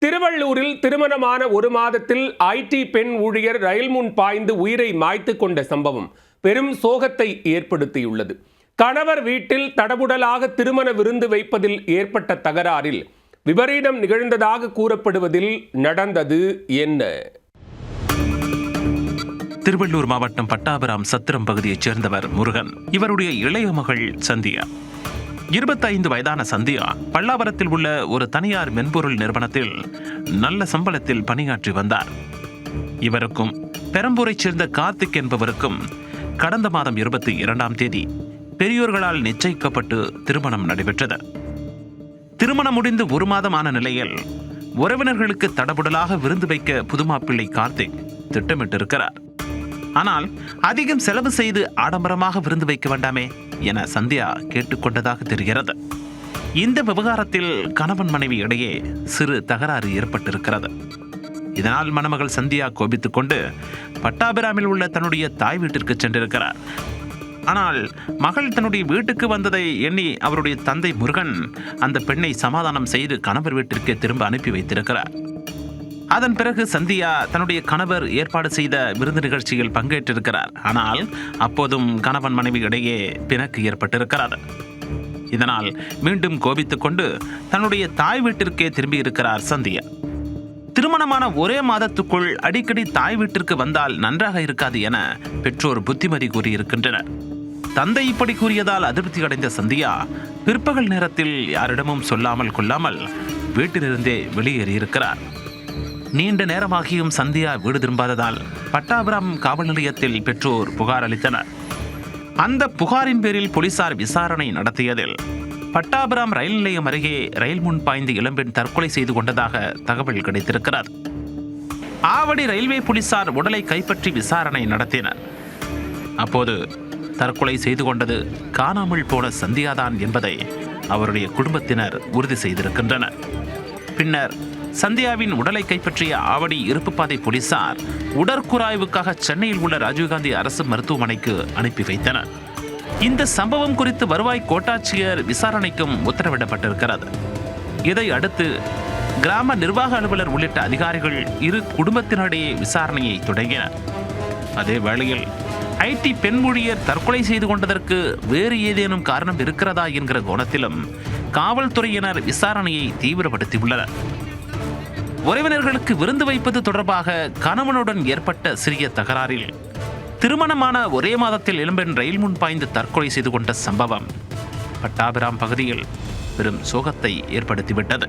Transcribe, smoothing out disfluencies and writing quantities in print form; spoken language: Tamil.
திருவள்ளூரில் திருமணமான ஒரு மாதத்தில் ஐடி பெண் ஊழியர் ரயில் முன் பாய்ந்து உயிரை மாய்த்து கொண்ட சம்பவம் பெரும் சோகத்தை ஏற்படுத்தியுள்ளது. கணவர் வீட்டில் தடபுடலாக திருமண விருந்து வைப்பதில் ஏற்பட்ட தகராறில் விபரீதம் நிகழ்ந்ததாக கூறப்படுவதில் நடந்தது என்ன? திருவள்ளூர் மாவட்டம் பட்டாபிராம் சத்திரம் பகுதியைச் சேர்ந்தவர் முருகன். இவருடைய இளைய மகள் சந்தியா. 25 வயதான சந்தியா பல்லாவரத்தில் உள்ள ஒரு தனியார் மென்பொருள் நிறுவனத்தில் நல்ல சம்பளத்தில் பணியாற்றி வந்தார். இவருக்கும் பெரம்பூரைச் சேர்ந்த கார்த்திக் என்பவருக்கும் கடந்த மாதம் 22ஆம் தேதி பெரியோர்களால் நிச்சயிக்கப்பட்டு திருமணம் நடைபெற்றது. திருமணம் முடிந்து ஒரு மாதமான நிலையில் உறவினர்களுக்கு தடபுடலாக விருந்து வைக்க புதுமாப்பிள்ளை கார்த்திக் திட்டமிட்டிருக்கிறார். ஆனால் அதிகம் செலவு செய்து ஆடம்பரமாக விருந்து வைக்க வேண்டாமே என சந்தியா கேட்டுக்கொண்டதாக தெரிகிறது. இந்த விவகாரத்தில் கணவன் மனைவி இடையே சிறு தகராறு ஏற்பட்டிருக்கிறது. இதனால் மணமகள் சந்தியா கோபித்துக் கொண்டு பட்டாபிராமில் உள்ள தன்னுடைய தாய் வீட்டிற்கு சென்றிருக்கிறார். ஆனால் மகள் தன்னுடைய வீட்டுக்கு வந்ததை எண்ணி அவருடைய தந்தை முருகன் அந்த பெண்ணை சமாதானம் செய்து கணவர் வீட்டிற்கு திரும்ப அனுப்பி வைத்திருக்கிறார். அதன் பிறகு சந்தியா தன்னுடைய கணவர் ஏற்பாடு செய்த விருந்து நிகழ்ச்சியில் பங்கேற்றிருக்கிறார். ஆனால் அப்போதும் கணவன் மனைவி இடையே பிணக்கு ஏற்பட்டிருக்கிறது. இதனால் மீண்டும் கோபித்துக் கொண்டு தன்னுடைய தாய் வீட்டிற்கே திரும்பி இருக்கிறார் சந்தியா. திருமணமான ஒரே மாதத்துக்குள் அடிக்கடி தாய் வீட்டிற்கு வந்தால் நன்றாக இருக்காது என பெற்றோர் புத்திமதி கூறியிருக்கின்றனர். தந்தை இப்படி கூறியதால் அதிருப்தி அடைந்த சந்தியா பிற்பகல் நேரத்தில் யாரிடமும் சொல்லாமல் கொள்ளாமல் வீட்டிலிருந்தே வெளியேறியிருக்கிறார். நீண்ட நேரமாகியும் சந்தியா வீடு திரும்பாததால் பட்டாபிராம் காவல் நிலையத்தில் பெற்றோர் புகார் அளித்தனர். அந்த புகாரின் பேரில் போலீசார் விசாரணை நடத்தியதில் பட்டாபிராம் ரயில் நிலையம் அருகே ரயில் முன் பாய்ந்து இளம்பெண் தற்கொலை செய்து கொண்டதாக தகவல் கிடைத்திருக்கிறது. ஆவடி ரயில்வே போலீசார் உடலை கைப்பற்றி விசாரணை நடத்தினர். அப்போது தற்கொலை செய்து கொண்டது காணாமல் போன சந்தியாதான் என்பதை அவருடைய குடும்பத்தினர் உறுதி செய்திருக்கின்றனர். பின்னர் சந்தியாவின் உடலை கைப்பற்றிய ஆவடி இருப்புப்பாதை போலீசார் உடற்கூராய்வுக்காக சென்னையில் உள்ள ராஜீவ்காந்தி அரசு மருத்துவமனைக்கு அனுப்பி வைத்தனர். இந்த சம்பவம் குறித்து வருவாய் கோட்டாட்சியர் விசாரணைக்கும் உத்தரவிடப்பட்டிருக்கிறது. இதை அடுத்து கிராம நிர்வாக அலுவலர் உள்ளிட்ட அதிகாரிகள் இரு குடும்பத்தினரிடையே விசாரணையை தொடங்கினர். அதே வேளையில் ஐடி பெண் ஊழியர் தற்கொலை செய்து கொண்டதற்கு வேறு ஏதேனும் காரணம் இருக்கிறதா என்கிற கோணத்திலும் காவல்துறையினர் விசாரணையை தீவிரப்படுத்தியுள்ளனர். உறவினர்களுக்கு விருந்து வைப்பது தொடர்பாக கணவனுடன் ஏற்பட்ட சிறிய தகராறில் திருமணமான ஒரே மாதத்தில் இளம்பெண் ரயில் முன் பாய்ந்து தற்கொலை செய்து கொண்ட சம்பவம் பட்டாபிராம் பகுதியில் பெரும் சோகத்தை ஏற்படுத்திவிட்டது.